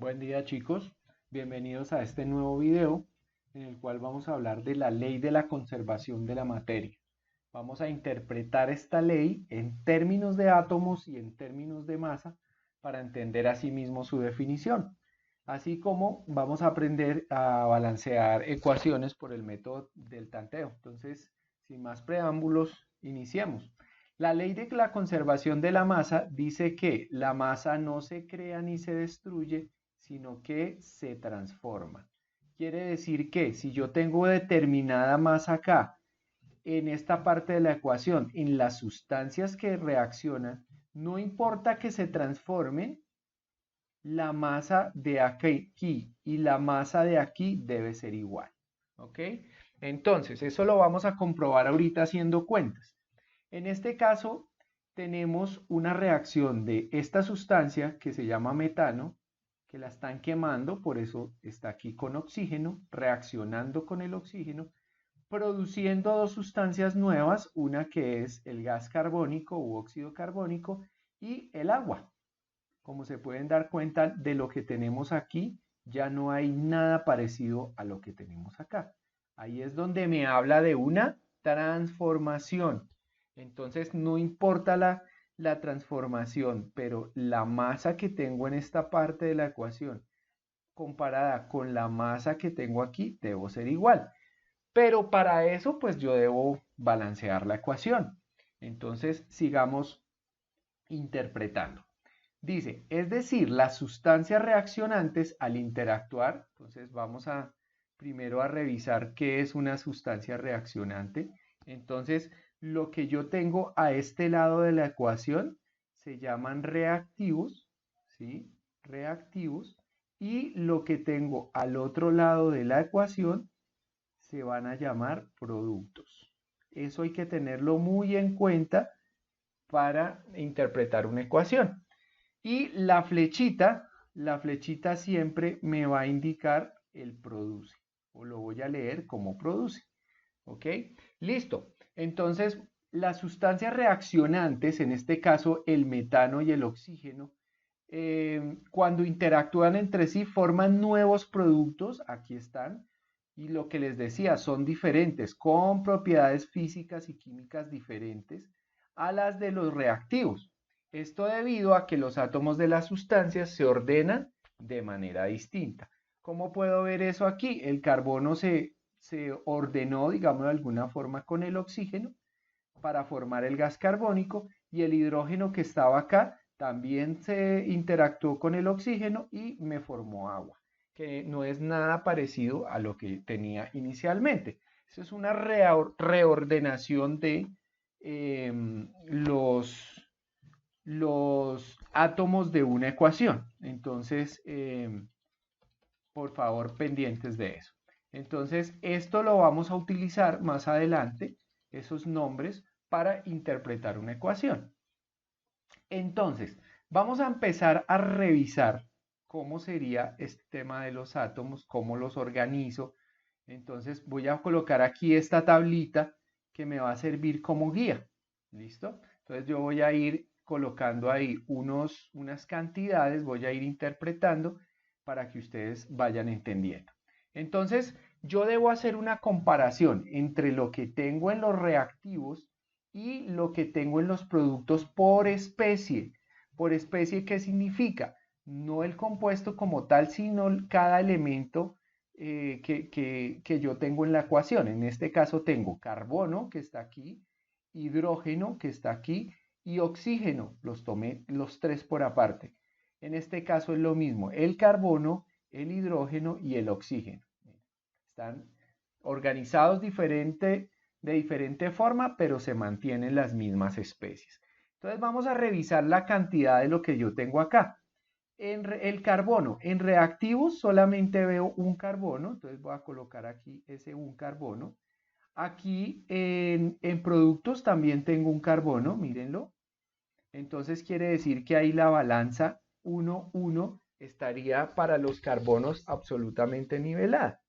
Buen día chicos, bienvenidos a este nuevo video en el cual vamos a hablar de la ley de la conservación de la materia. Vamos a interpretar esta ley en términos de átomos y en términos de masa para entender asimismo su definición. Así como vamos a aprender a balancear ecuaciones por el método del tanteo. Entonces, sin más preámbulos, iniciemos. La ley de la conservación de la masa dice que la masa no se crea ni se destruye, sino que se transforma. Quiere decir que si yo tengo determinada masa acá, en esta parte de la ecuación, en las sustancias que reaccionan, no importa que se transformen, la masa de aquí y la masa de aquí debe ser igual. ¿Ok? Entonces, eso lo vamos a comprobar ahorita haciendo cuentas. En este caso, tenemos una reacción de esta sustancia que se llama metano, que la están quemando, por eso está aquí con oxígeno, reaccionando con el oxígeno, produciendo dos sustancias nuevas, una que es el gas carbónico u óxido carbónico y el agua. Como se pueden dar cuenta de lo que tenemos aquí, ya no hay nada parecido a lo que tenemos acá. Ahí es donde me habla de una transformación. Entonces no importa la transformación, pero la masa que tengo en esta parte de la ecuación comparada con la masa que tengo aquí, debo ser igual. Pero para eso, pues yo debo balancear la ecuación. Entonces sigamos interpretando. Dice, es decir, las sustancias reaccionantes al interactuar, entonces vamos a primero a revisar qué es una sustancia reaccionante. Entonces, lo que yo tengo a este lado de la ecuación se llaman reactivos, ¿sí? Reactivos. Y lo que tengo al otro lado de la ecuación se van a llamar productos. Eso hay que tenerlo muy en cuenta para interpretar una ecuación. Y la flechita siempre me va a indicar el produce, o lo voy a leer como produce. ¿Ok? Listo. Entonces, las sustancias reaccionantes, en este caso el metano y el oxígeno, cuando interactúan entre sí forman nuevos productos, aquí están, y lo que les decía, son diferentes, con propiedades físicas y químicas diferentes a las de los reactivos. Esto debido a que los átomos de las sustancias se ordenan de manera distinta. ¿Cómo puedo ver eso aquí? El carbono se ordenó, digamos de alguna forma, con el oxígeno para formar el gas carbónico y el hidrógeno que estaba acá también se interactuó con el oxígeno y me formó agua, que no es nada parecido a lo que tenía inicialmente. Eso es una reordenación de eh, los átomos de una ecuación. Entonces, por favor, pendientes de eso. Entonces, esto lo vamos a utilizar más adelante, esos nombres, para interpretar una ecuación. Entonces, vamos a empezar a revisar cómo sería este tema de los átomos, cómo los organizo. Entonces, voy a colocar aquí esta tablita que me va a servir como guía. ¿Listo? Entonces, yo voy a ir colocando ahí unas cantidades, voy a ir interpretando para que ustedes vayan entendiendo. Entonces, yo debo hacer una comparación entre lo que tengo en los reactivos y lo que tengo en los productos por especie. Por especie, ¿qué significa? No el compuesto como tal, sino cada elemento que yo tengo en la ecuación. En este caso tengo carbono, que está aquí, hidrógeno, que está aquí, y oxígeno. Los tomé los tres por aparte. En este caso es lo mismo, el carbono, el hidrógeno y el oxígeno. Están organizados de diferente forma, pero se mantienen las mismas especies. Entonces vamos a revisar la cantidad de lo que yo tengo acá. El carbono, en reactivos solamente veo un carbono, entonces voy a colocar aquí ese un carbono. Aquí en productos también tengo un carbono, mírenlo. Entonces quiere decir que ahí la balanza 1-1 estaría para los carbonos absolutamente nivelada.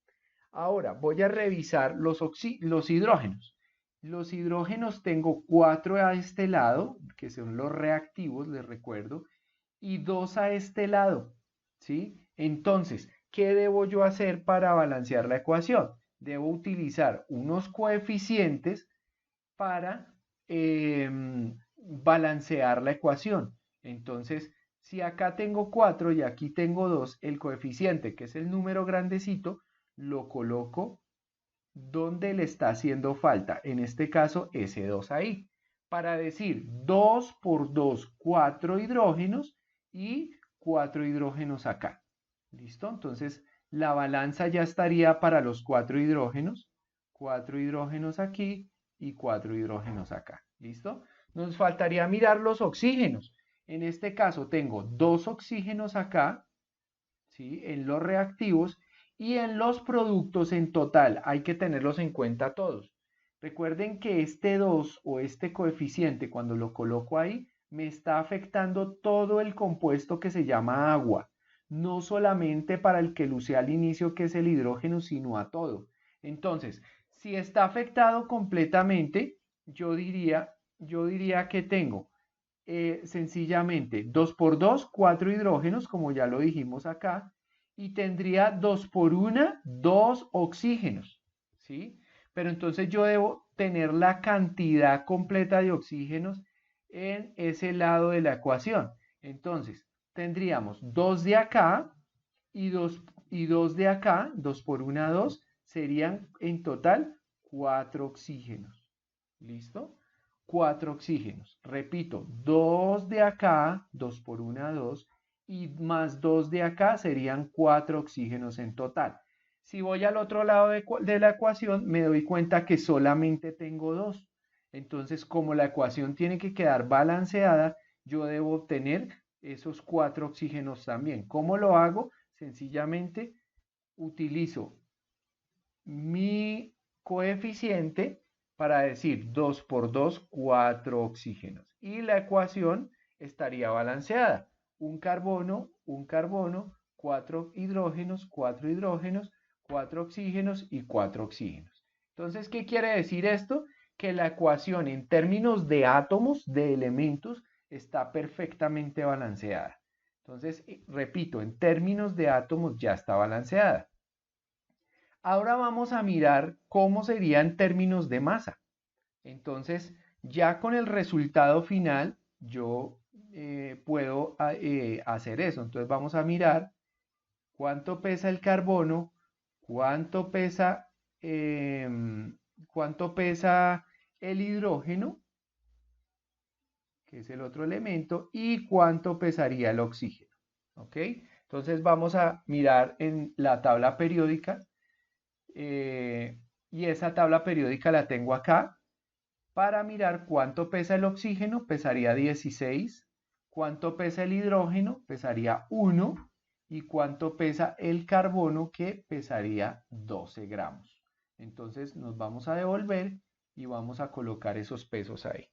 Ahora voy a revisar los hidrógenos. Los hidrógenos tengo 4 a este lado, que son los reactivos, les recuerdo, y 2 a este lado, ¿sí? Entonces, ¿qué debo yo hacer para balancear la ecuación? Debo utilizar unos coeficientes para balancear la ecuación. Entonces, si acá tengo 4 y aquí tengo 2, el coeficiente, que es el número grandecito, lo coloco donde le está haciendo falta. En este caso, ese 2 ahí. Para decir 2 por 2, 4 hidrógenos y 4 hidrógenos acá. ¿Listo? Entonces, la balanza ya estaría para los 4 hidrógenos aquí y 4 hidrógenos acá. ¿Listo? Nos faltaría mirar los oxígenos. En este caso tengo 2 oxígenos acá, ¿sí? En los reactivos y en los productos en total. Hay que tenerlos en cuenta todos. Recuerden que este 2 o este coeficiente, cuando lo coloco ahí, me está afectando todo el compuesto que se llama agua. No solamente para el que lo usé al inicio, que es el hidrógeno, sino a todo. Entonces, si está afectado completamente, yo diría que tengo sencillamente 2 por 2, 4 hidrógenos, como ya lo dijimos acá, y tendría 2 por 1, 2 oxígenos, ¿sí? Pero entonces yo debo tener la cantidad completa de oxígenos en ese lado de la ecuación. Entonces, tendríamos 2 de acá y 2 de acá, 2 por 1, 2, serían en total 4 oxígenos. ¿Listo? 4 oxígenos. Repito, 2 de acá, 2 por 1, 2, y más 2 de acá serían 4 oxígenos en total. Si voy al otro lado de la ecuación, me doy cuenta que solamente tengo 2. Entonces, como la ecuación tiene que quedar balanceada, yo debo obtener esos 4 oxígenos también. ¿Cómo lo hago? Sencillamente utilizo mi coeficiente para decir 2 por 2, 4 oxígenos. Y la ecuación estaría balanceada. Un carbono, 4 hidrógenos, 4 hidrógenos, 4 oxígenos y 4 oxígenos. Entonces, ¿qué quiere decir esto? Que la ecuación en términos de átomos, de elementos, está perfectamente balanceada. Entonces, repito, en términos de átomos ya está balanceada. Ahora vamos a mirar cómo sería en términos de masa. Entonces, ya con el resultado final, yo puedo hacer eso. Entonces, vamos a mirar cuánto pesa el carbono, cuánto pesa, cuánto pesa el hidrógeno, que es el otro elemento, y cuánto pesaría el oxígeno. ¿Ok? Entonces, vamos a mirar en la tabla periódica. Y esa tabla periódica la tengo acá. Para mirar cuánto pesa el oxígeno, pesaría 16. Cuánto pesa el hidrógeno, pesaría 1. Y cuánto pesa el carbono, que pesaría 12 gramos. Entonces nos vamos a devolver y vamos a colocar esos pesos ahí.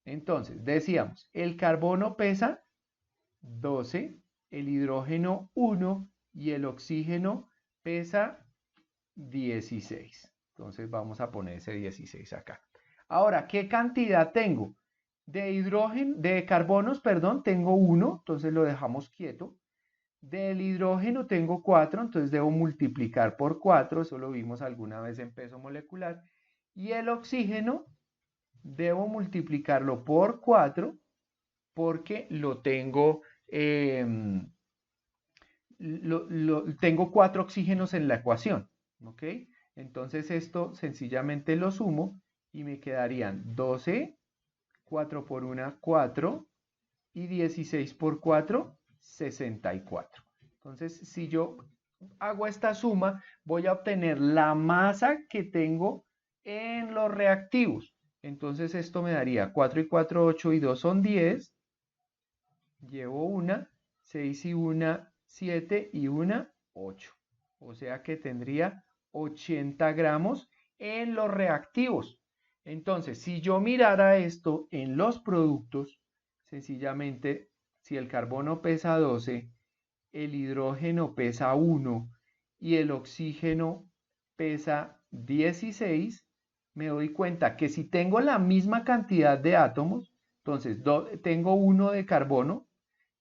Entonces, decíamos, el carbono pesa 12, el hidrógeno 1 y el oxígeno pesa 16. Entonces vamos a poner ese 16 acá. Ahora, ¿qué cantidad tengo? De hidrógeno, de carbonos, perdón, tengo 1, entonces lo dejamos quieto. Del hidrógeno tengo 4, entonces debo multiplicar por 4, eso lo vimos alguna vez en peso molecular. Y el oxígeno debo multiplicarlo por 4 porque lo tengo, tengo 4 oxígenos en la ecuación. ¿Ok? Entonces esto sencillamente lo sumo y me quedarían 12, 4 por 1, 4 y 16 por 4, 64. Entonces, si yo hago esta suma, voy a obtener la masa que tengo en los reactivos. Entonces esto me daría 4 y 4, 8 y 2 son 10. Llevo una, 6 y 1, 7 y 1, 8. O sea que tendría 80 gramos en los reactivos. Entonces, si yo mirara esto en los productos, sencillamente, si el carbono pesa 12, el hidrógeno pesa 1 y el oxígeno pesa 16, me doy cuenta que si tengo la misma cantidad de átomos, entonces tengo 1 de carbono,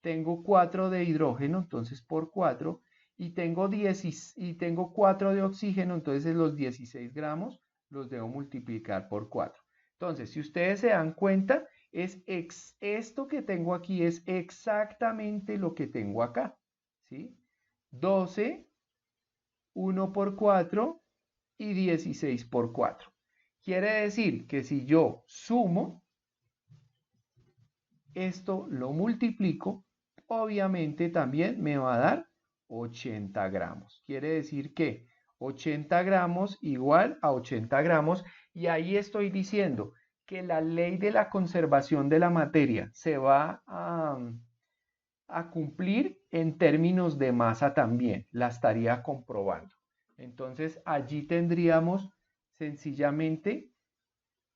tengo 4 de hidrógeno, entonces por 4, y tengo 4 de oxígeno, entonces los 16 gramos los debo multiplicar por 4. Entonces, si ustedes se dan cuenta, esto que tengo aquí es exactamente lo que tengo acá, ¿sí? 12, 1 por 4 y 16 por 4. Quiere decir que si yo sumo, esto lo multiplico, obviamente también me va a dar 80 gramos. Quiere decir que 80 gramos igual a 80 gramos, y ahí estoy diciendo que la ley de la conservación de la materia se va a cumplir en términos de masa también, la estaría comprobando. Entonces allí tendríamos sencillamente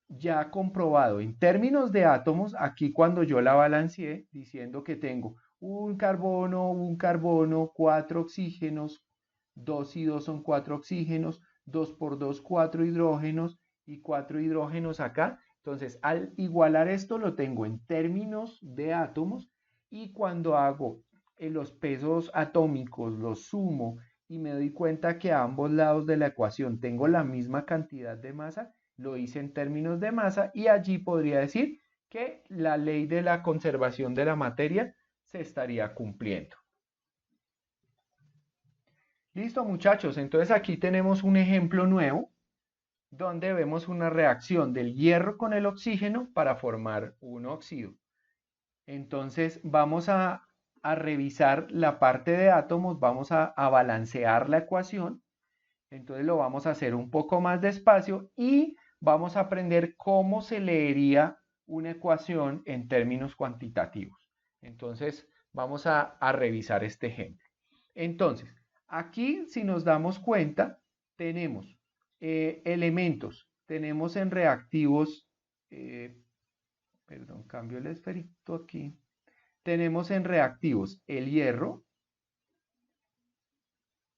ya comprobado en términos de átomos, aquí cuando yo la balanceé, diciendo que tengo un carbono, 4 oxígenos, 2 y 2 son 4 oxígenos, 2 por 2, 4 hidrógenos y 4 hidrógenos acá. Entonces, al igualar esto lo tengo en términos de átomos, y cuando hago los pesos atómicos, los sumo y me doy cuenta que a ambos lados de la ecuación tengo la misma cantidad de masa, lo hice en términos de masa, y allí podría decir que la ley de la conservación de la materia se estaría cumpliendo. Listo, muchachos, entonces aquí tenemos un ejemplo nuevo donde vemos una reacción del hierro con el oxígeno para formar un óxido. Entonces vamos a revisar la parte de átomos, vamos a balancear la ecuación. Entonces lo vamos a hacer un poco más despacio y vamos a aprender cómo se leería una ecuación en términos cuantitativos. Entonces vamos a revisar este ejemplo. Entonces, aquí si nos damos cuenta, tenemos elementos, tenemos en reactivos, perdón, cambio el esferito aquí, tenemos en reactivos el hierro,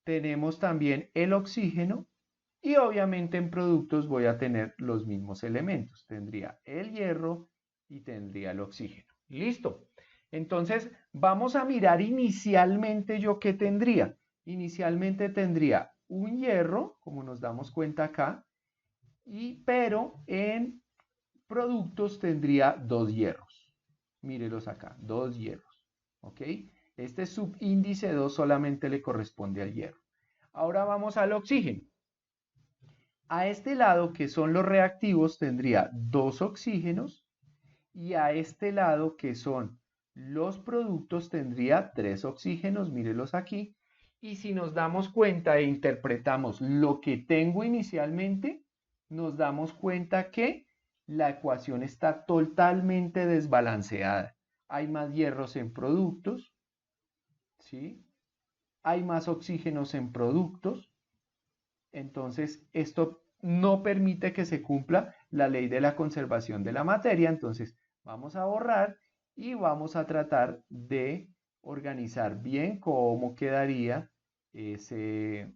tenemos también el oxígeno, y obviamente en productos voy a tener los mismos elementos. Tendría el hierro y tendría el oxígeno. Listo. Entonces vamos a mirar inicialmente yo qué tendría. Inicialmente tendría un hierro, como nos damos cuenta acá, pero en productos tendría 2 hierros. Mírelos acá, 2 hierros. ¿Ok? Este subíndice 2 solamente le corresponde al hierro. Ahora vamos al oxígeno. A este lado, que son los reactivos, tendría 2 oxígenos, y a este lado, que son los productos, tendría 3 oxígenos, mírelos aquí. Y si nos damos cuenta e interpretamos lo que tengo inicialmente, nos damos cuenta que la ecuación está totalmente desbalanceada. Hay más hierros en productos, ¿sí? Hay más oxígenos en productos. Entonces, esto no permite que se cumpla la ley de la conservación de la materia. Entonces, vamos a borrar y vamos a tratar de organizar bien cómo quedaría ese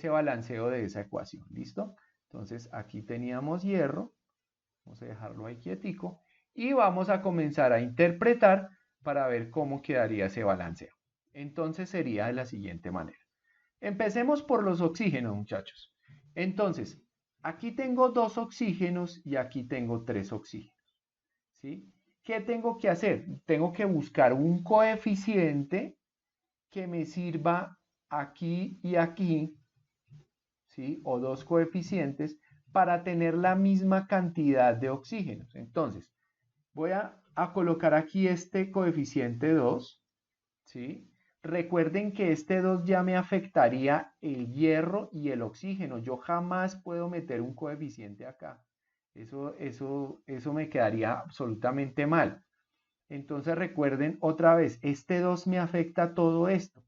balanceo de esa ecuación. ¿Listo? Entonces, aquí teníamos hierro. Vamos a dejarlo ahí quietico. Y vamos a comenzar a interpretar para ver cómo quedaría ese balanceo. Entonces, sería de la siguiente manera. Empecemos por los oxígenos, muchachos. Entonces, aquí tengo 2 oxígenos y aquí tengo 3 oxígenos, ¿sí? ¿Qué tengo que hacer? Tengo que buscar un coeficiente que me sirva aquí y aquí, ¿sí? O 2 coeficientes para tener la misma cantidad de oxígenos. Entonces, voy a colocar aquí este coeficiente 2, ¿sí? Recuerden que este 2 ya me afectaría el hierro y el oxígeno. Yo jamás puedo meter un coeficiente acá. Eso me quedaría absolutamente mal. Entonces recuerden otra vez, este 2 me afecta todo esto.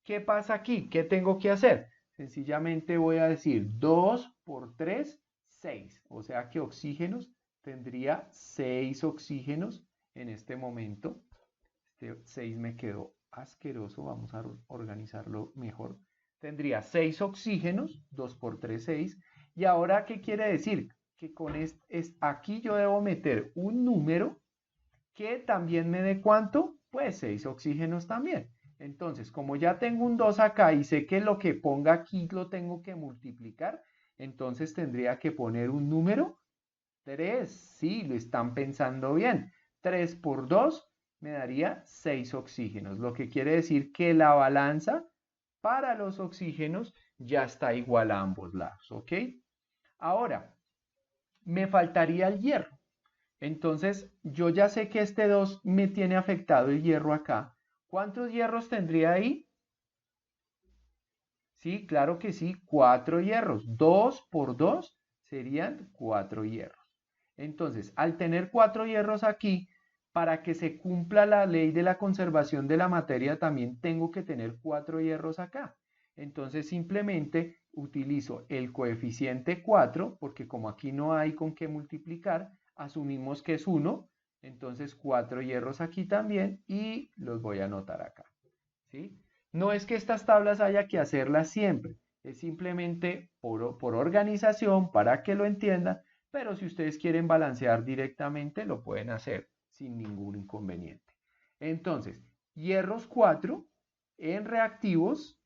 ¿Qué pasa aquí? ¿Qué tengo que hacer? Sencillamente voy a decir 2 por 3, 6. O sea que oxígenos, tendría 6 oxígenos en este momento. Este 6 me quedó asqueroso, vamos a organizarlo mejor. Tendría 6 oxígenos, 2 por 3, 6. Y ahora, ¿qué quiere decir? Que con aquí yo debo meter un número que también me dé ¿cuánto? Pues 6 oxígenos también. Entonces, como ya tengo un 2 acá y sé que lo que ponga aquí lo tengo que multiplicar, entonces tendría que poner un número 3. Sí, lo están pensando bien. 3 por 2 me daría 6 oxígenos, lo que quiere decir que la balanza para los oxígenos ya está igual a ambos lados, ¿ok? Ahora, me faltaría el hierro. Entonces, yo ya sé que este 2 me tiene afectado el hierro acá. ¿Cuántos hierros tendría ahí? Sí, claro que sí, 4 hierros. 2 por 2 serían 4 hierros. Entonces, al tener 4 hierros aquí, para que se cumpla la ley de la conservación de la materia, también tengo que tener 4 hierros acá. Entonces, simplemente utilizo el coeficiente 4, porque como aquí no hay con qué multiplicar, asumimos que es 1. Entonces, 4 hierros aquí también y los voy a anotar acá. ¿Sí? No es que estas tablas haya que hacerlas siempre, es simplemente por organización, para que lo entiendan, pero si ustedes quieren balancear directamente, lo pueden hacer sin ningún inconveniente. Entonces, hierros 4 en reactivos,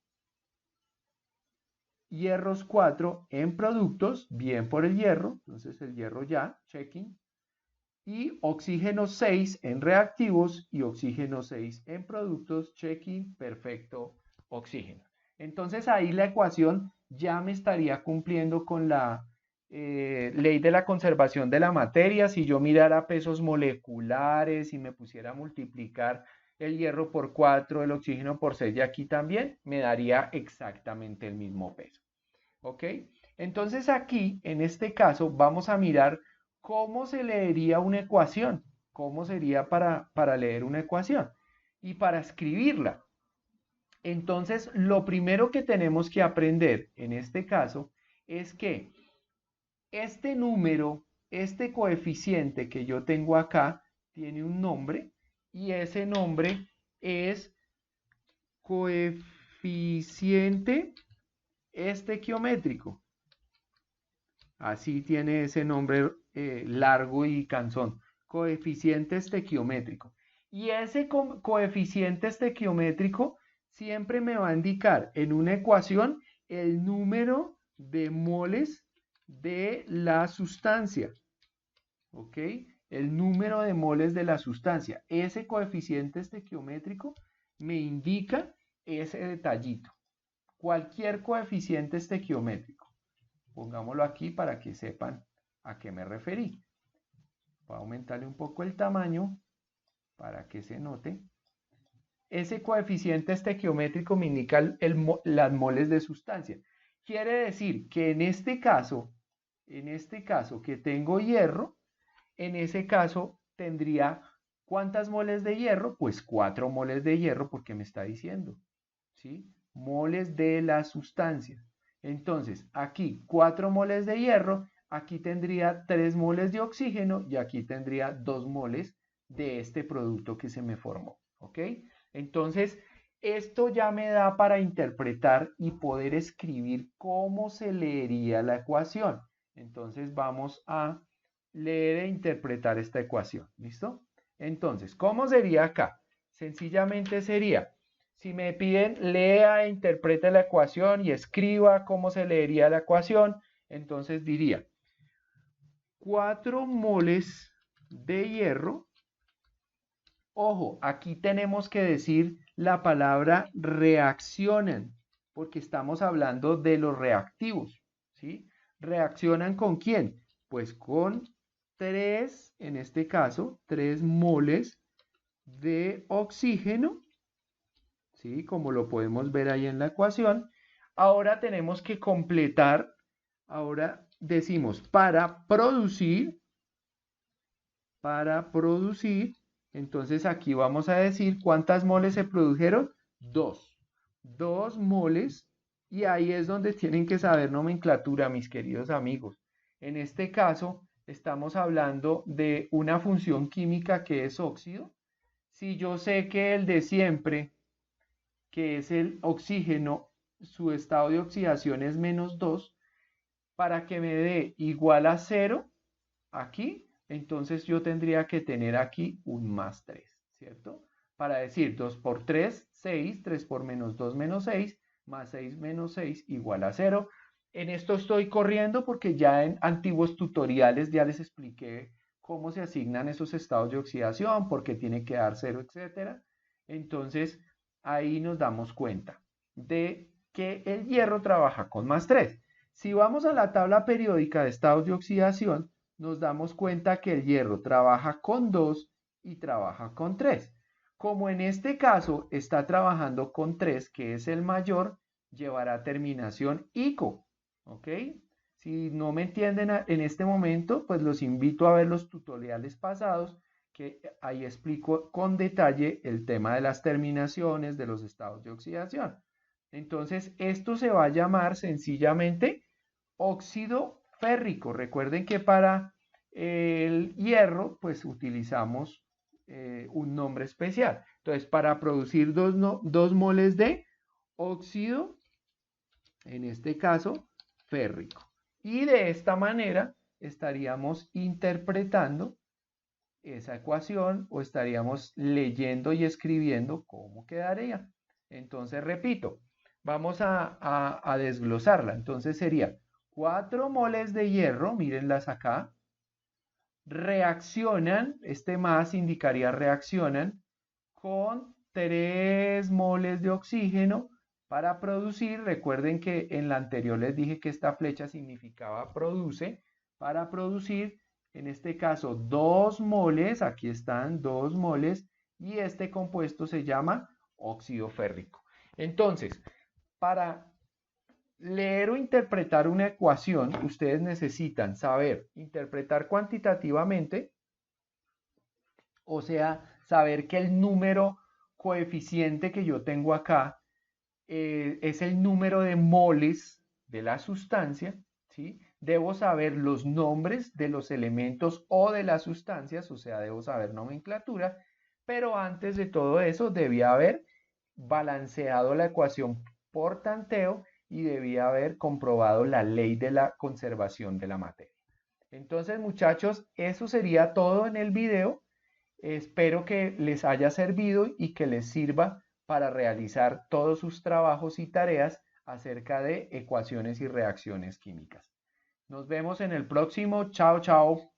hierros 4 en productos, bien por el hierro, entonces el hierro ya, checking, y oxígeno 6 en reactivos y oxígeno 6 en productos, checking, perfecto, oxígeno. Entonces ahí la ecuación ya me estaría cumpliendo con la ley de la conservación de la materia. Si yo mirara pesos moleculares y me pusiera a multiplicar el hierro por 4, el oxígeno por 6 y aquí también, me daría exactamente el mismo peso. ¿Ok? Entonces aquí, en este caso, vamos a mirar cómo se leería una ecuación, cómo sería para leer una ecuación y para escribirla. Entonces, lo primero que tenemos que aprender en este caso es que este número, este coeficiente que yo tengo acá, tiene un nombre y ese nombre es coeficiente estequiométrico. Así tiene ese nombre largo y cansón. Coeficiente estequiométrico. Y ese coeficiente estequiométrico siempre me va a indicar en una ecuación el número de moles de la sustancia. ¿Ok? El número de moles de la sustancia. Ese coeficiente estequiométrico me indica ese detallito. Cualquier coeficiente estequiométrico. Pongámoslo aquí para que sepan a qué me referí. Voy a aumentarle un poco el tamaño para que se note. Ese coeficiente estequiométrico me indica las moles de sustancia. Quiere decir que en este caso que tengo hierro, en ese caso tendría ¿cuántas moles de hierro? Pues 4 moles de hierro porque me está diciendo, ¿sí? Moles de la sustancia. Entonces, aquí 4 moles de hierro, aquí tendría 3 moles de oxígeno y aquí tendría 2 moles de este producto que se me formó. ¿Ok? Entonces, esto ya me da para interpretar y poder escribir cómo se leería la ecuación. Entonces, vamos a leer e interpretar esta ecuación. ¿Listo? Entonces, ¿cómo sería acá? Sencillamente sería, si me piden lea e interprete la ecuación y escriba cómo se leería la ecuación, entonces diría 4 moles de hierro. Ojo, aquí tenemos que decir la palabra reaccionan, porque estamos hablando de los reactivos, ¿sí? ¿Reaccionan con quién? Pues con 3, en este caso, 3 moles de oxígeno, ¿sí? Como lo podemos ver ahí en la ecuación. Ahora tenemos que completar, ahora decimos para producir, entonces aquí vamos a decir cuántas moles se produjeron, 2. 2 moles y ahí es donde tienen que saber nomenclatura, mis queridos amigos. En este caso estamos hablando de una función química que es óxido. Si yo sé que el de siempre, que es el oxígeno, su estado de oxidación es -2, para que me dé igual a 0 aquí, entonces yo tendría que tener aquí un +3, ¿cierto? para decir 2 por 3, 6, 3 por menos 2 menos 6, más 6 menos 6 igual a 0. En esto estoy corriendo porque ya en antiguos tutoriales ya les expliqué cómo se asignan esos estados de oxidación, por qué tiene que dar 0, etc. Entonces, ahí nos damos cuenta de que el hierro trabaja con más 3. Si vamos a la tabla periódica de estados de oxidación, nos damos cuenta que el hierro trabaja con 2 y trabaja con 3. Como en este caso está trabajando con 3, que es el mayor, llevará terminación ICO. ¿Ok? Si no me entienden en este momento, pues los invito a ver los tutoriales pasados, que ahí explico con detalle el tema de las terminaciones de los estados de oxidación. Entonces, esto se va a llamar sencillamente óxido férrico. Recuerden que para el hierro, pues utilizamos un nombre especial. Entonces, para producir 2 moles de óxido, en este caso, férrico. Y de esta manera estaríamos interpretando esa ecuación o estaríamos leyendo y escribiendo cómo quedaría. Entonces, repito, vamos a desglosarla. Entonces sería 4 moles de hierro, mírenlas acá, reaccionan, este más indicaría reaccionan con 3 moles de oxígeno para producir, recuerden que en la anterior les dije que esta flecha significaba produce, para producir, en este caso, 2 moles, aquí están 2 moles, y este compuesto se llama óxido férrico. Entonces, para leer o interpretar una ecuación, ustedes necesitan saber interpretar cuantitativamente, o sea, saber que el número coeficiente que yo tengo acá es el número de moles de la sustancia, ¿sí? Debo saber los nombres de los elementos o de las sustancias, o sea, debo saber nomenclatura, pero antes de todo eso debía haber balanceado la ecuación por tanteo y debía haber comprobado la ley de la conservación de la materia. Entonces, muchachos, eso sería todo en el video. Espero que les haya servido y que les sirva para realizar todos sus trabajos y tareas acerca de ecuaciones y reacciones químicas. Nos vemos en el próximo. Chao, chao.